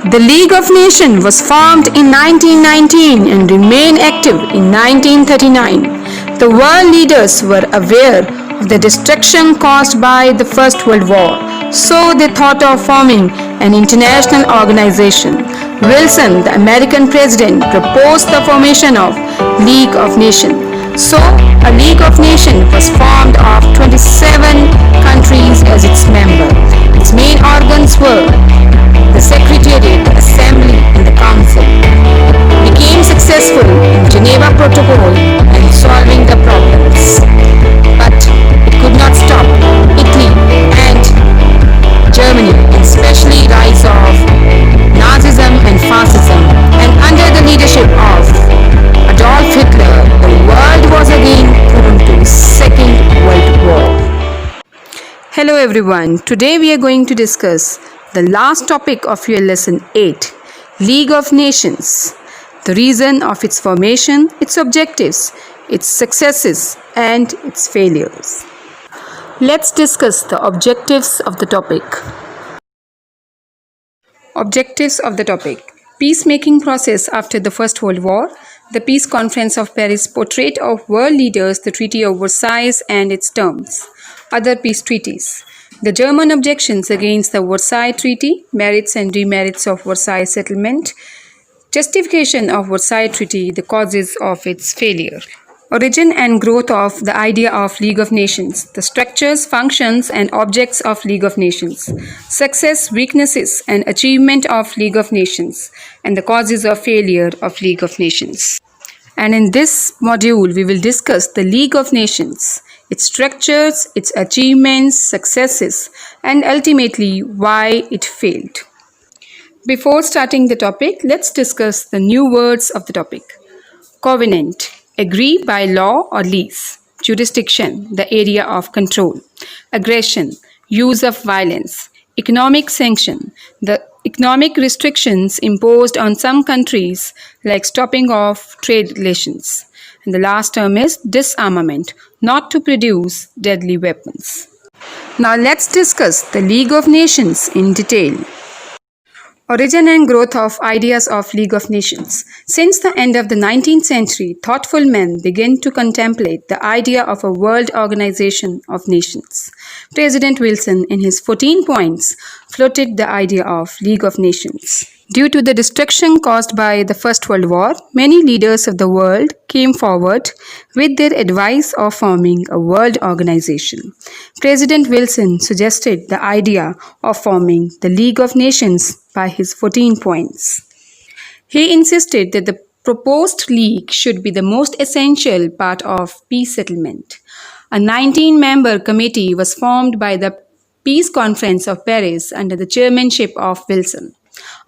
The League of Nations was formed in 1919 and remained active in 1939. The world leaders were aware of the destruction caused by the First World War, so they thought of forming an international organization. Wilson, the American president, proposed the formation of League of Nations. So, a League of Nations was formed of 27 countries as its member. Its main organs were the Secretariat, the Assembly, and the Council. Became successful in Geneva Protocol and solving the problems. But it could not stop Italy and Germany, especially rise of Nazism and fascism, and under the leadership of Adolf Hitler, the world was again thrown to Second World War. Hello everyone, today we are going to discuss the last topic of your lesson 8, League of Nations, the reason of its formation, its objectives, its successes and its failures. Let's discuss the objectives of the topic. Objectives of the topic. Peacemaking process after the First World War. The Peace Conference of Paris portrait of world leaders, the Treaty of Versailles and its terms. Other peace treaties. The German objections against the Versailles Treaty, merits and demerits of Versailles settlement, justification of Versailles Treaty, the causes of its failure. Origin and growth of the idea of League of Nations, the structures, functions and objects of League of Nations, success, weaknesses and achievement of League of Nations, and the causes of failure of League of Nations. And in this module, we will discuss the League of Nations, its structures, its achievements, successes, and ultimately why it failed. Before starting the topic, let's discuss the new words of the topic. Covenant, agree by law or lease. Jurisdiction, the area of control. Aggression, use of violence. Economic sanction, the economic restrictions imposed on some countries like stopping of trade relations. And the last term is disarmament, not to produce deadly weapons. Now let's discuss the League of Nations in detail. Origin and growth of ideas of League of Nations. Since the end of the 19th century, thoughtful men began to contemplate the idea of a world organization of nations. President Wilson, in his 14 points, floated the idea of League of Nations. Due to the destruction caused by the First World War, many leaders of the world came forward with their advice of forming a world organization. President Wilson suggested the idea of forming the League of Nations by his 14 points. He insisted that the proposed league should be the most essential part of peace settlement. A 19-member committee was formed by the Peace Conference of Paris under the chairmanship of Wilson.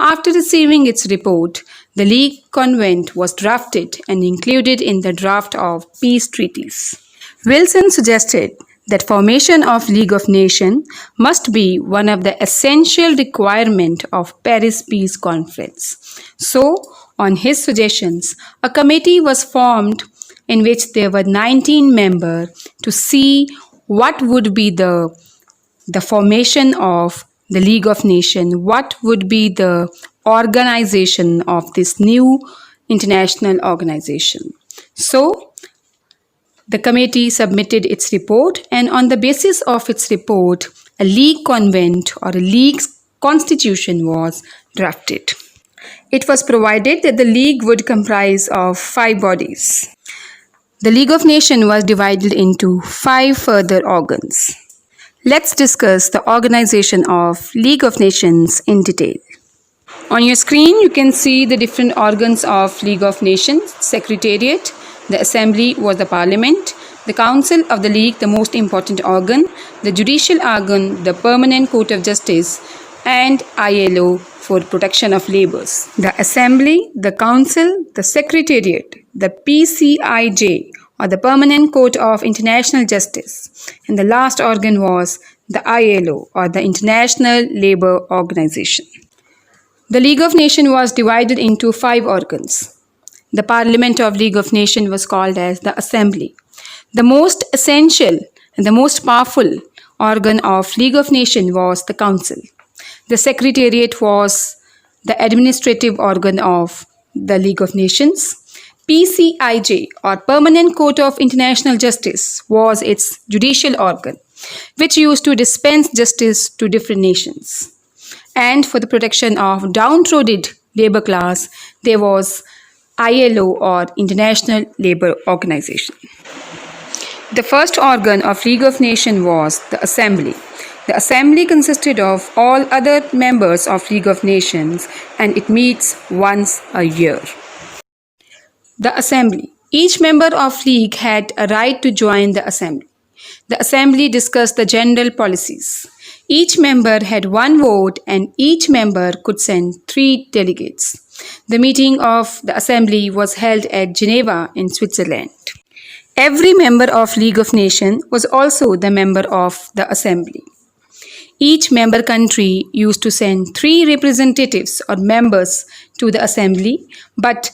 After receiving its report, the League Convent was drafted and included in the draft of peace treaties. Wilson suggested that formation of League of Nations must be one of the essential requirements of Paris Peace Conference. So, on his suggestions, a committee was formed in which there were 19 members to see what would be the formation of the League of Nations, what would be the organization of this new international organization. So, the committee submitted its report, and on the basis of its report, a League Convent or a League Constitution was drafted. It was provided that the League would comprise of 5 bodies. The League of Nations was divided into 5 further organs. Let's discuss the organization of League of Nations in detail. On your screen, you can see the different organs of League of Nations. Secretariat, the Assembly was the Parliament, the Council of the League, the most important organ, the Judicial organ, the Permanent Court of Justice, and ILO for protection of labours. The Assembly, the Council, the Secretariat, the PCIJ, or the Permanent Court of International Justice, and the last organ was the ILO, or the International Labour Organization. The League of Nations was divided into 5 organs. The Parliament of League of Nations was called as the Assembly. The most essential and the most powerful organ of League of Nations was the Council. The Secretariat was the administrative organ of the League of Nations. PCIJ, or Permanent Court of International Justice, was its judicial organ, which used to dispense justice to different nations. And for the protection of downtrodden labor class, there was ILO, or International Labour Organization. The first organ of League of Nations was the Assembly. The Assembly consisted of all other members of League of Nations, and it meets once a year. The Assembly. Each member of League had a right to join the Assembly. The Assembly discussed the general policies. Each member had one vote, and each member could send 3 delegates. The meeting of the Assembly was held at Geneva in Switzerland. Every member of League of Nations was also the member of the Assembly. Each member country used to send 3 representatives or members to the Assembly, but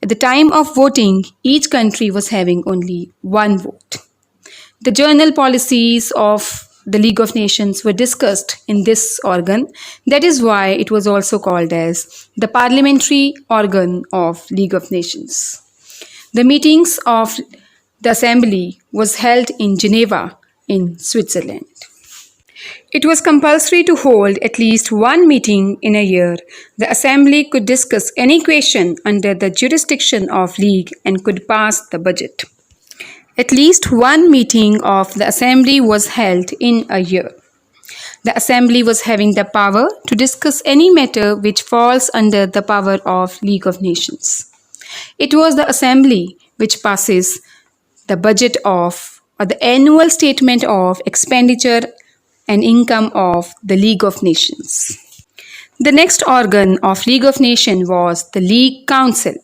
at the time of voting, each country was having only one vote. The general policies of the League of Nations were discussed in this organ. That is why it was also called as the parliamentary organ of League of Nations. The meetings of the Assembly was held in Geneva in Switzerland. It was compulsory to hold at least one meeting in a year. The Assembly could discuss any question under the jurisdiction of League and could pass the budget. At least one meeting of the Assembly was held in a year. The Assembly was having the power to discuss any matter which falls under the power of League of Nations. It was the Assembly which passes the budget of, or the annual statement of expenditure and income of the League of Nations. The next organ of League of Nations was the League Council,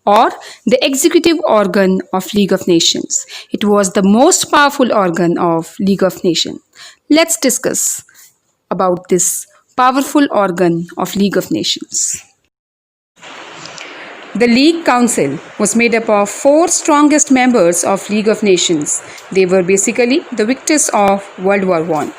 or the executive organ of League of Nations. It was the most powerful organ of League of Nations. Let's discuss about this powerful organ of League of Nations. The League Council was made up of 4 strongest members of League of Nations. They were basically the victors of World War I.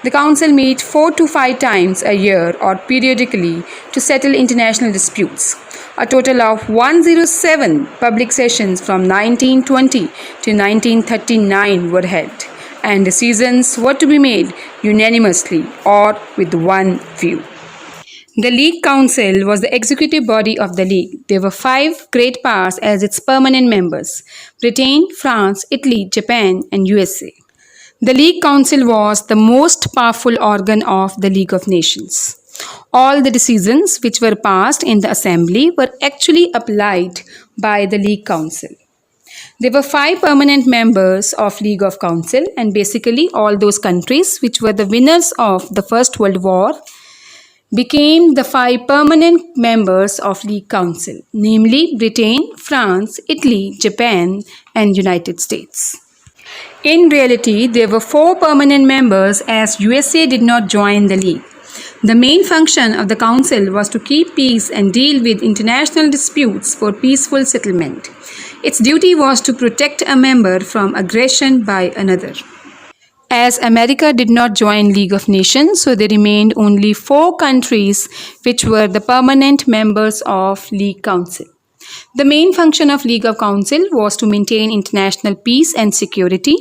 The Council meets 4 to 5 times a year or periodically to settle international disputes. A total of 107 public sessions from 1920 to 1939 were held, and decisions were to be made unanimously or with one view. The League Council was the executive body of the League. There were 5 great powers as its permanent members: Britain, France, Italy, Japan, and USA. The League Council was the most powerful organ of the League of Nations. All the decisions which were passed in the Assembly were actually applied by the League Council. There were 5 permanent members of League of Council, and basically all those countries which were the winners of the First World War became the 5 permanent members of League Council, namely Britain, France, Italy, Japan, and United States. In reality, there were 4 permanent members as USA did not join the League. The main function of the Council was to keep peace and deal with international disputes for peaceful settlement. Its duty was to protect a member from aggression by another. As America did not join League of Nations, so there remained only 4 countries which were the permanent members of League Council. The main function of League of Council was to maintain international peace and security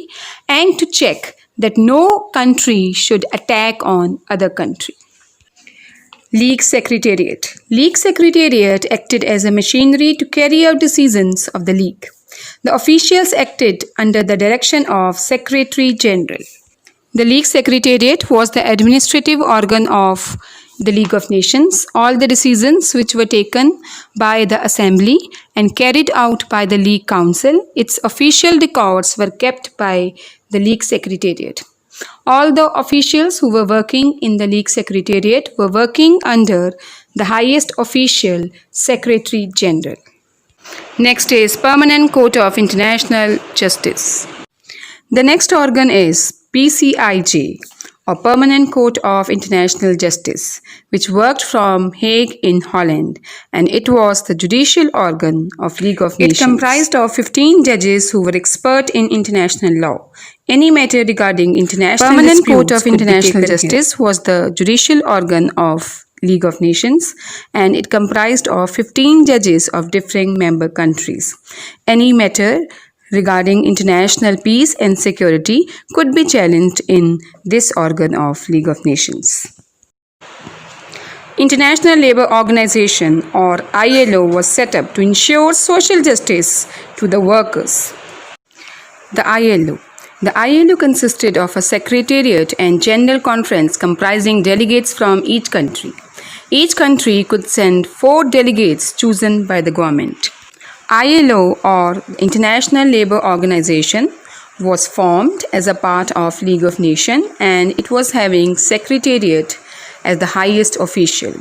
and to check that no country should attack on other country. League Secretariat. League Secretariat acted as a machinery to carry out decisions of the League. The officials acted under the direction of Secretary General. The League Secretariat was the administrative organ of the League of Nations. All the decisions which were taken by the Assembly and carried out by the League Council, its official records were kept by the League Secretariat. All the officials who were working in the League Secretariat were working under the highest official, Secretary General. Next is Permanent Court of International Justice. The next organ is PCIJ, or Permanent Court of International Justice, which worked from Hague in Holland, and it was the judicial organ of League of Nations. It comprised of 15 judges who were expert in international law. Any matter regarding international Permanent Court of International Justice was the judicial organ of League of Nations, and it comprised of 15 judges of differing member countries. Any matter regarding international peace and security could be challenged in this organ of League of Nations. International Labour Organization or ILO was set up to ensure social justice to the workers. The ILO consisted of a secretariat and general conference comprising delegates from each country. Each country could send 4 delegates chosen by the government. ILO or International Labour Organization was formed as a part of League of Nations, and it was having secretariat as the highest official.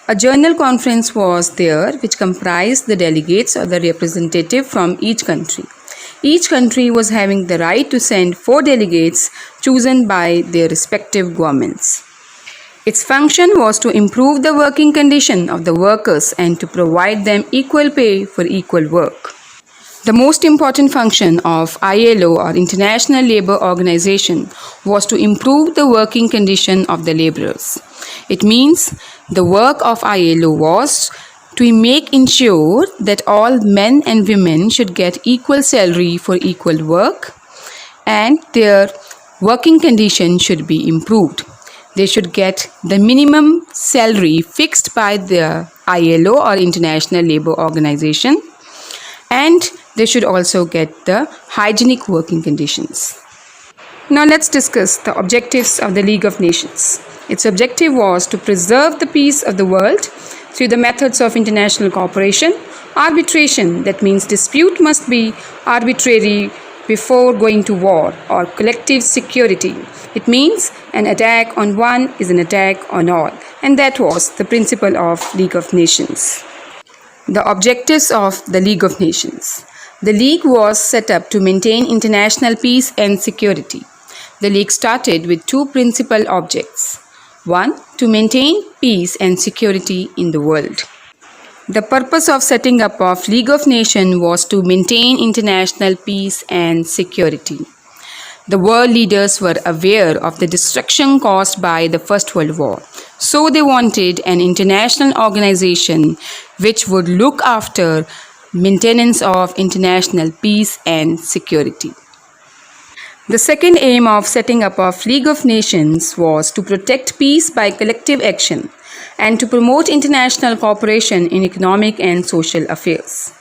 A general conference was there which comprised the delegates or the representative from each country. Each country was having the right to send 4 delegates chosen by their respective governments. Its function was to improve the working condition of the workers and to provide them equal pay for equal work. The most important function of ILO or International Labour Organization was to improve the working condition of the laborers. It means the work of ILO was to ensure that all men and women should get equal salary for equal work and their working condition should be improved. They should get the minimum salary fixed by the ILO or International Labour Organization, and they should also get the hygienic working conditions. Now let's discuss the objectives of the League of Nations. Its objective was to preserve the peace of the world through the methods of international cooperation. Arbitration, that means dispute must be arbitrary before going to war, or collective security. It means an attack on one is an attack on all, and that was the principle of League of Nations. The objectives of the League of Nations. The League was set up to maintain international peace and security. The League started with 2 principal objects. 1. To maintain peace and security in the world. The purpose of setting up of League of Nations was to maintain international peace and security. The world leaders were aware of the destruction caused by the First World War. So they wanted an international organization which would look after maintenance of international peace and security. The second aim of setting up of League of Nations was to protect peace by collective action and to promote international cooperation in economic and social affairs.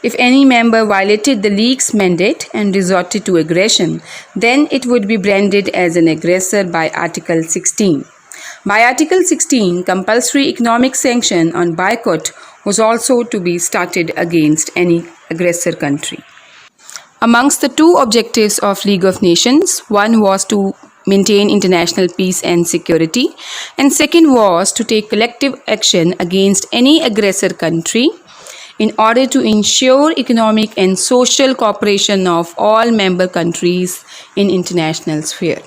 If any member violated the League's mandate and resorted to aggression, then it would be branded as an aggressor by Article 16. By Article 16, compulsory economic sanction on boycott was also to be started against any aggressor country. Amongst the 2 objectives of League of Nations, one was to maintain international peace and security, and second was to take collective action against any aggressor country in order to ensure economic and social cooperation of all member countries in international sphere.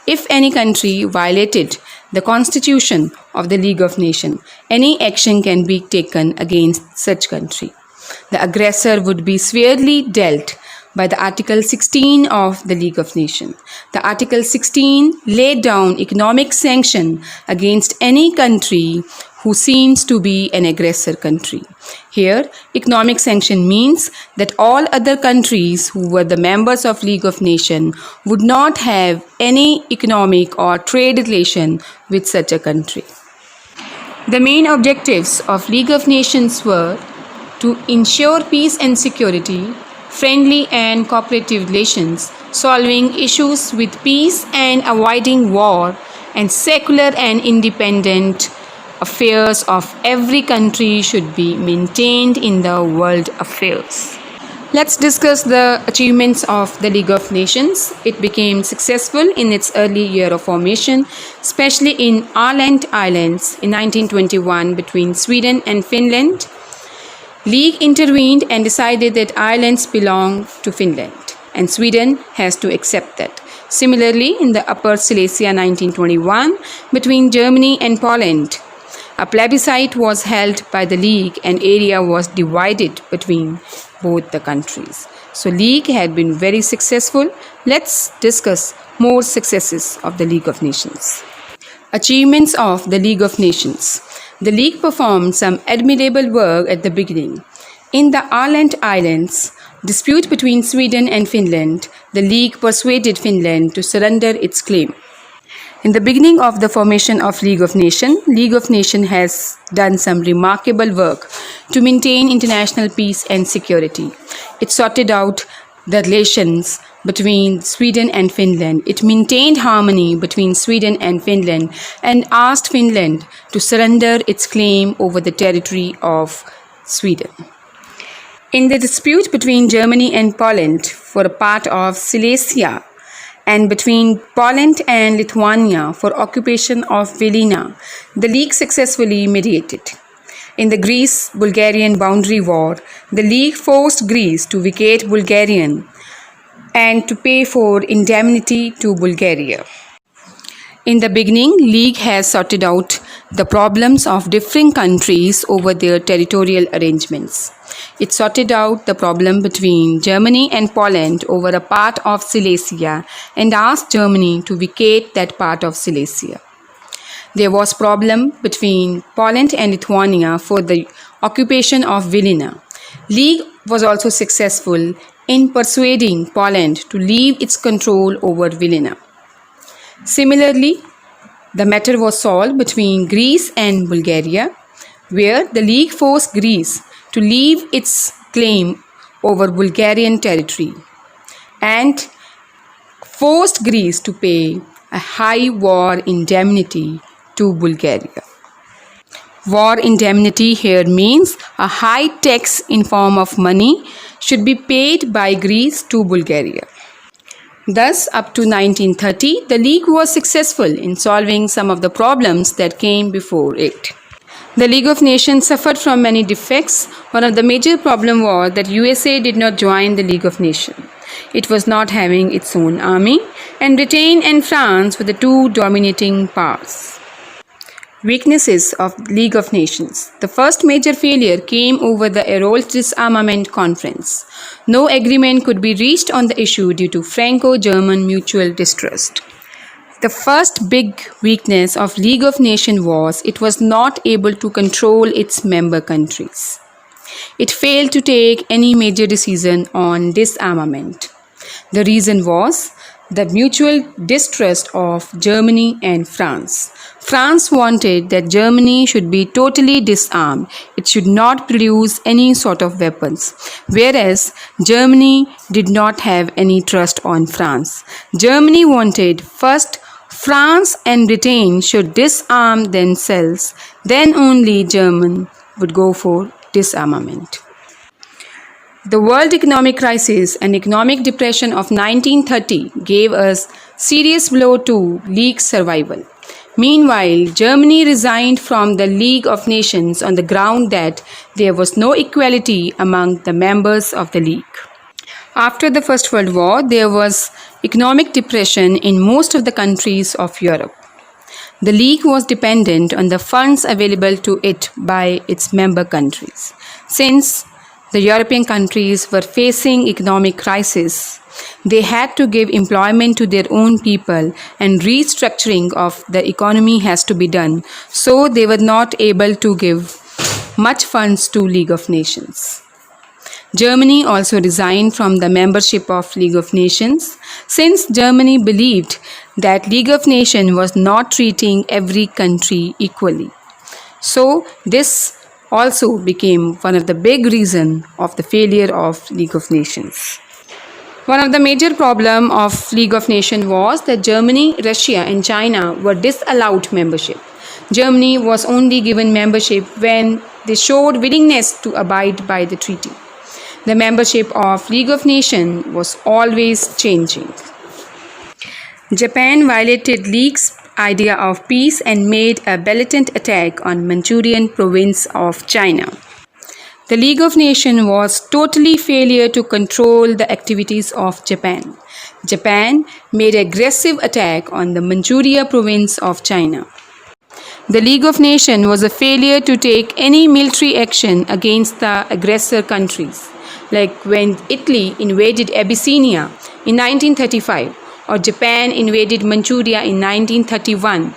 If any country violated the Constitution of the League of Nations, any action can be taken against such country. The aggressor would be severely dealt by the Article 16 of the League of Nations. The Article 16 laid down economic sanction against any country who seems to be an aggressor country. Here, economic sanction means that all other countries who were the members of League of Nations would not have any economic or trade relation with such a country. The main objectives of League of Nations were to ensure peace and security, friendly and cooperative relations, solving issues with peace and avoiding war, and secular and independent affairs of every country should be maintained in the world affairs. Let's discuss the achievements of the League of Nations. It became successful in its early year of formation, especially in Åland Islands in 1921 between Sweden and Finland. League intervened and decided that islands belong to Finland, and Sweden has to accept that. Similarly, in the Upper Silesia 1921 between Germany and Poland, a plebiscite was held by the League and area was divided between both the countries. So League had been very successful. Let's discuss more successes of the League of Nations. Achievements of the League of Nations. The League performed some admirable work at the beginning. In the Åland Islands dispute between Sweden and Finland, the League persuaded Finland to surrender its claim. In the beginning of the formation of League of Nations has done some remarkable work to maintain international peace and security. It sorted out the relations between Sweden and Finland. It maintained harmony between Sweden and Finland and asked Finland to surrender its claim over the territory of Sweden. In the dispute between Germany and Poland for a part of Silesia, and between Poland and Lithuania for occupation of Vilna, the League successfully mediated. In the Greece-Bulgarian boundary war, the League forced Greece to vacate Bulgaria and to pay for indemnity to Bulgaria. In the beginning, League has sorted out the problems of differing countries over their territorial arrangements. It sorted out the problem between Germany and Poland over a part of Silesia and asked Germany to vacate that part of Silesia. There was problem between Poland and Lithuania for the occupation of Vilna. League was also successful in persuading Poland to leave its control over Vilna. Similarly, the matter was solved between Greece and Bulgaria, where the League forced Greece to leave its claim over Bulgarian territory and forced Greece to pay a high war indemnity to Bulgaria. War indemnity here means a high tax in form of money should be paid by Greece to Bulgaria. Thus, up to 1930, the League was successful in solving some of the problems that came before it. The League of Nations suffered from many defects. One of the major problems was that USA did not join the League of Nations. It was not having its own army, and Britain and France were the two dominating powers. Weaknesses of League of Nations. The first major failure came over the Errols Disarmament Conference. No agreement could be reached on the issue due to Franco-German mutual distrust. The first big weakness of League of Nations was it was not able to control its member countries. It failed to take any major decision on disarmament. The reason was the mutual distrust of Germany and France. France wanted that Germany should be totally disarmed. It should not produce any sort of weapons, whereas Germany did not have any trust on France. Germany wanted first France and Britain should disarm themselves, then only Germany would go for disarmament. The world economic crisis and economic depression of 1930 gave a serious blow to League's survival. Meanwhile, Germany resigned from the League of Nations on the ground that there was no equality among the members of the League. After the First World War, there was economic depression in most of the countries of Europe. The League was dependent on the funds available to it by its member countries. Since the European countries were facing economic crisis, they had to give employment to their own people and restructuring of the economy has to be done. So they were not able to give much funds to League of Nations. Germany also resigned from the membership of League of Nations since Germany believed that League of Nations was not treating every country equally. So this also became one of the big reasons of the failure of League of Nations. One of the major problems of League of Nations was that Germany, Russia and China were disallowed membership. Germany was only given membership when they showed willingness to abide by the treaty. The membership of League of Nations was always changing. Japan violated League's idea of peace and made a blatant attack on Manchurian province of China. The League of Nations was totally failure to control the activities of Japan. Japan made aggressive attack on the Manchuria province of China. The League of Nations was a failure to take any military action against the aggressor countries, like when Italy invaded Abyssinia in 1935 or Japan invaded Manchuria in 1931.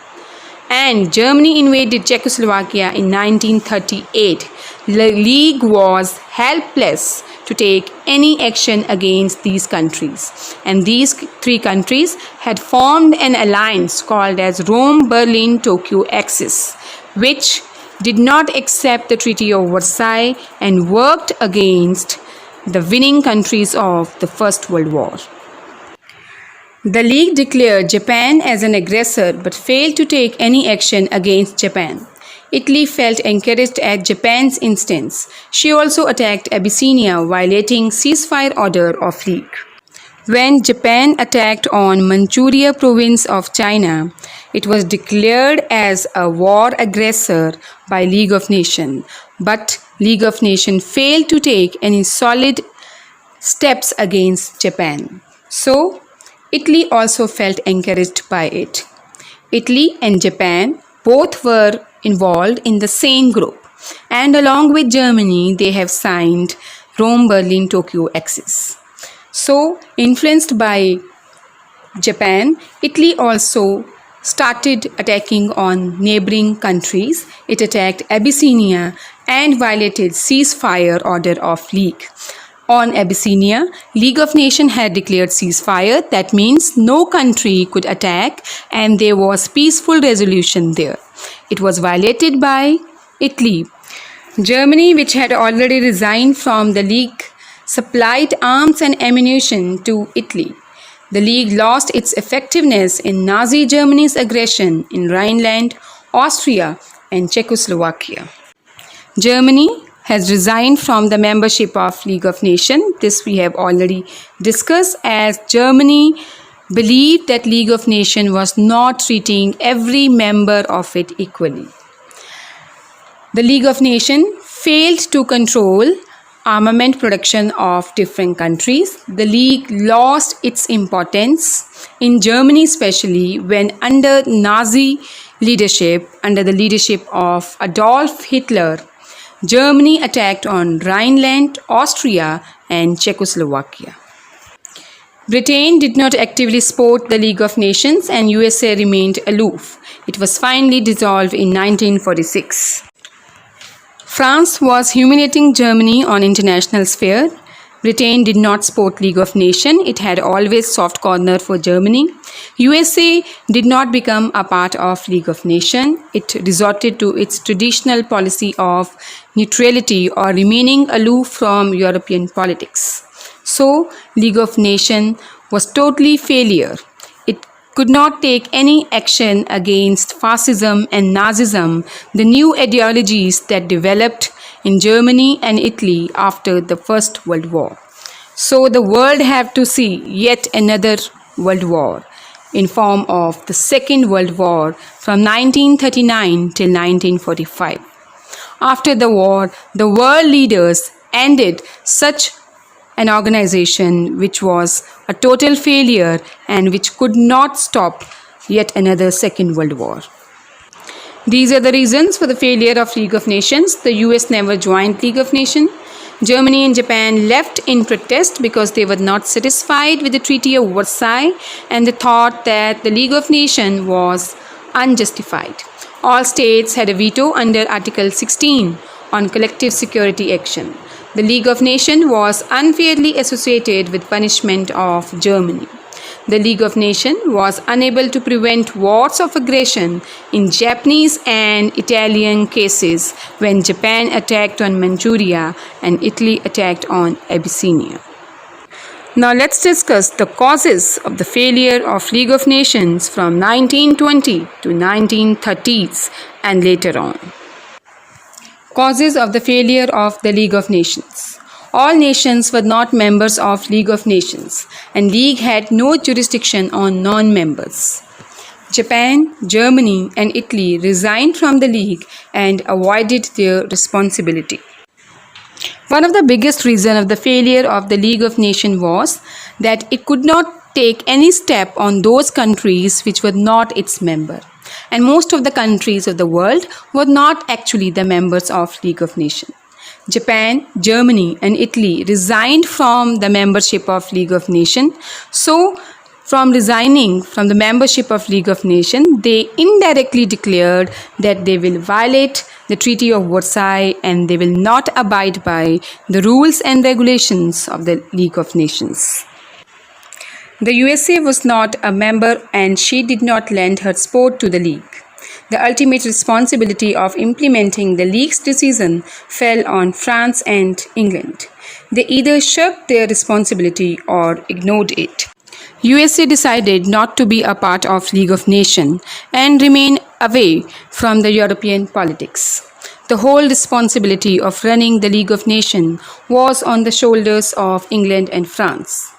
and Germany invaded Czechoslovakia in 1938. The League was helpless to take any action against these countries, and these three countries had formed an alliance called as Rome-Berlin-Tokyo Axis, which did not accept the Treaty of Versailles and worked against the winning countries of the First World War. The League declared Japan as an aggressor but failed to take any action against Japan. Italy felt encouraged at Japan's instance. She also attacked Abyssinia, violating ceasefire order of League. When Japan attacked on Manchuria province of China, it was declared as a war aggressor by League of Nations, but League of Nations failed to take any solid steps against Japan. So, Italy also felt encouraged by it. Italy and Japan both were involved in the same group, and along with Germany, they have signed Rome-Berlin-Tokyo Axis. So, influenced by Japan, Italy also started attacking on neighboring countries. It attacked Abyssinia and violated ceasefire order of League. On Abyssinia, League of Nations had declared ceasefire. That means no country could attack and there was peaceful resolution there. It was violated by Italy. Germany, which had already resigned from the League, supplied arms and ammunition to Italy. The League lost its effectiveness in Nazi Germany's aggression in Rhineland, Austria, and Czechoslovakia. Germany has resigned from the membership of League of Nations. This we have already discussed, as Germany believed that League of Nations was not treating every member of it equally. The League of Nations failed to control armament production of different countries. The League lost its importance in Germany, especially when under Nazi leadership, under the leadership of Adolf Hitler, Germany attacked on Rhineland, Austria, and Czechoslovakia. Britain did not actively support the League of Nations and USA remained aloof. It was finally dissolved in 1946. France was humiliating Germany on international sphere. Britain did not support League of Nations. It had always soft corner for Germany. USA did not become a part of League of Nations. It resorted to its traditional policy of neutrality or remaining aloof from European politics. So, League of Nations was totally failure. It could not take any action against fascism and Nazism, the new ideologies that developed in Germany and Italy after the First World War. So the world had to see yet another World War in form of the Second World War from 1939 till 1945. After the war, the world leaders ended such an organization which was a total failure and which could not stop yet another Second World War. These are the reasons for the failure of League of Nations. The US never joined League of Nations. Germany and Japan left in protest because they were not satisfied with the Treaty of Versailles and they thought that the League of Nations was unjustified. All states had a veto under Article 16 on collective security action. The League of Nations was unfairly associated with punishment of Germany. The League of Nations was unable to prevent wars of aggression in Japanese and Italian cases when Japan attacked on Manchuria and Italy attacked on Abyssinia. Now let's discuss the causes of the failure of League of Nations from 1920 to 1930s and later on. Causes of the failure of the League of Nations. All nations were not members of League of Nations and League had no jurisdiction on non-members. Japan, Germany and Italy resigned from the League and avoided their responsibility. One of the biggest reasons of the failure of the League of Nations was that it could not take any step on those countries which were not its member. And most of the countries of the world were not actually the members of League of Nations. Japan, Germany and Italy resigned from the membership of League of Nations. So, from resigning from the membership of League of Nations, they indirectly declared that they will violate the Treaty of Versailles and they will not abide by the rules and regulations of the League of Nations. The USA was not a member and she did not lend her support to the League. The ultimate responsibility of implementing the League's decision fell on France and England. They either shirked their responsibility or ignored it. USA decided not to be a part of League of Nations and remain away from the European politics. The whole responsibility of running the League of Nations was on the shoulders of England and France.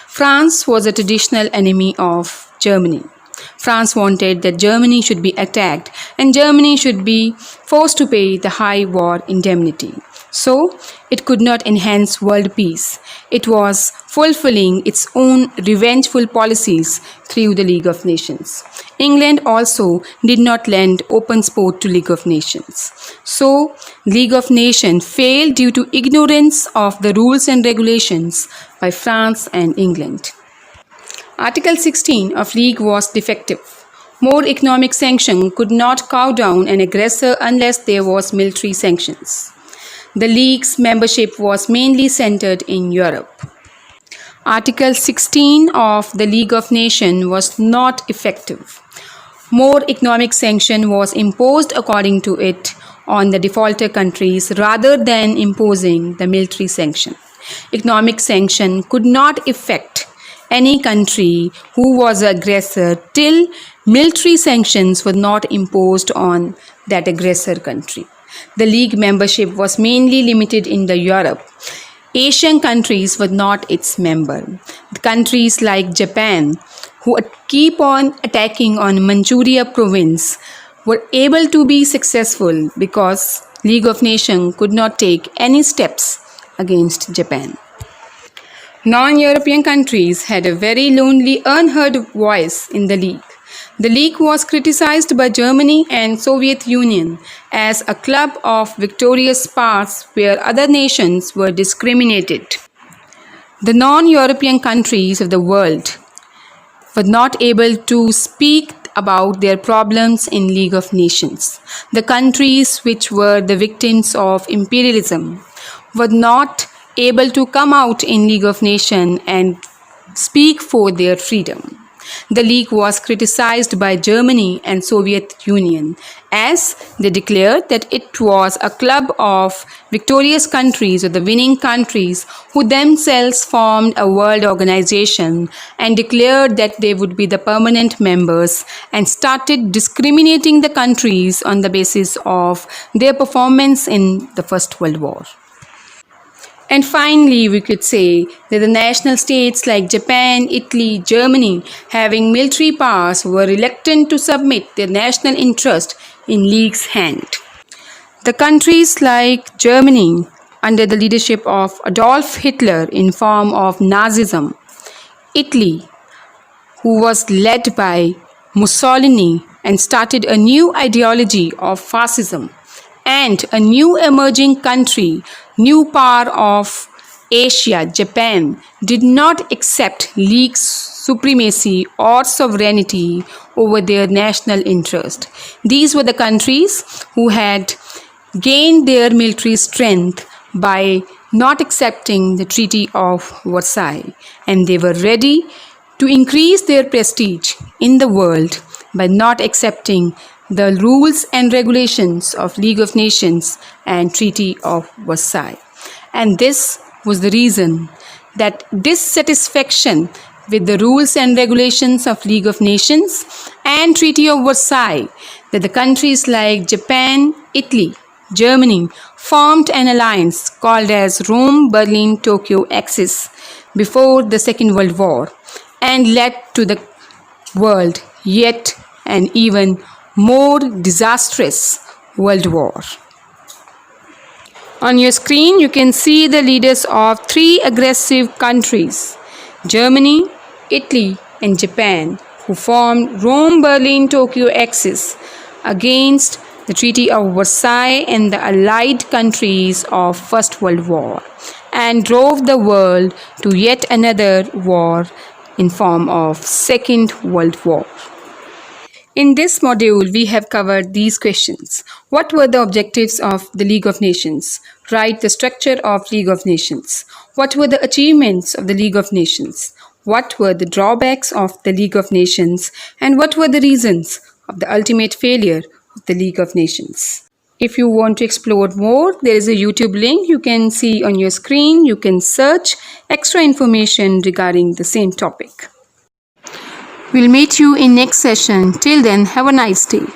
France was a traditional enemy of Germany. France wanted that Germany should be attacked and Germany should be forced to pay the high war indemnity. So, it could not enhance world peace. It was fulfilling its own revengeful policies through the League of Nations. England also did not lend open support to League of Nations. So, League of Nations failed due to ignorance of the rules and regulations by France and England. Article 16 of League was defective. More economic sanction could not cow down an aggressor unless there was military sanctions. The League's membership was mainly centered in Europe. Article 16 of the League of Nations was not effective. More economic sanction was imposed according to it on the defaulter countries rather than imposing the military sanction. Economic sanction could not affect any country who was an aggressor till military sanctions were not imposed on that aggressor country. The League membership was mainly limited in the Europe. Asian countries were not its member. Countries like Japan, who keep on attacking on Manchuria province, were able to be successful because League of Nations could not take any steps against Japan. Non-European countries had a very lonely, unheard voice in the League. The League was criticized by Germany and Soviet Union as a club of victorious powers where other nations were discriminated. The non-European countries of the world were not able to speak about their problems in League of Nations. The countries which were the victims of imperialism were not able to come out in League of Nations and speak for their freedom. The League was criticized by Germany and Soviet Union as they declared that it was a club of victorious countries or the winning countries who themselves formed a world organization and declared that they would be the permanent members and started discriminating the countries on the basis of their performance in the First World War. And finally, we could say that the national states like Japan, Italy, Germany, having military powers, were reluctant to submit their national interest in League's hand. The countries like Germany, under the leadership of Adolf Hitler in form of Nazism, Italy, who was led by Mussolini and started a new ideology of fascism, and a new emerging country, new power of Asia, Japan, did not accept League's supremacy or sovereignty over their national interest. These were the countries who had gained their military strength by not accepting the Treaty of Versailles, and they were ready to increase their prestige in the world by not accepting the rules and regulations of League of Nations and Treaty of Versailles. And this was the reason that dissatisfaction with the rules and regulations of League of Nations and Treaty of Versailles, that the countries like Japan, Italy, Germany formed an alliance called as Rome-Berlin-Tokyo Axis before the Second World War and led to the world yet an even more disastrous World War. On your screen, you can see the leaders of three aggressive countries, Germany, Italy, and Japan, who formed Rome-Berlin-Tokyo Axis against the Treaty of Versailles and the allied countries of First World War and drove the world to yet another war in form of Second World War. In this module, we have covered these questions. What were the objectives of the League of Nations? Write the structure of League of Nations. What were the achievements of the League of Nations? What were the drawbacks of the League of Nations? And what were the reasons of the ultimate failure of the League of Nations? If you want to explore more, there is a YouTube link you can see on your screen. You can search extra information regarding the same topic. We'll meet you in next session. Till then, have a nice day.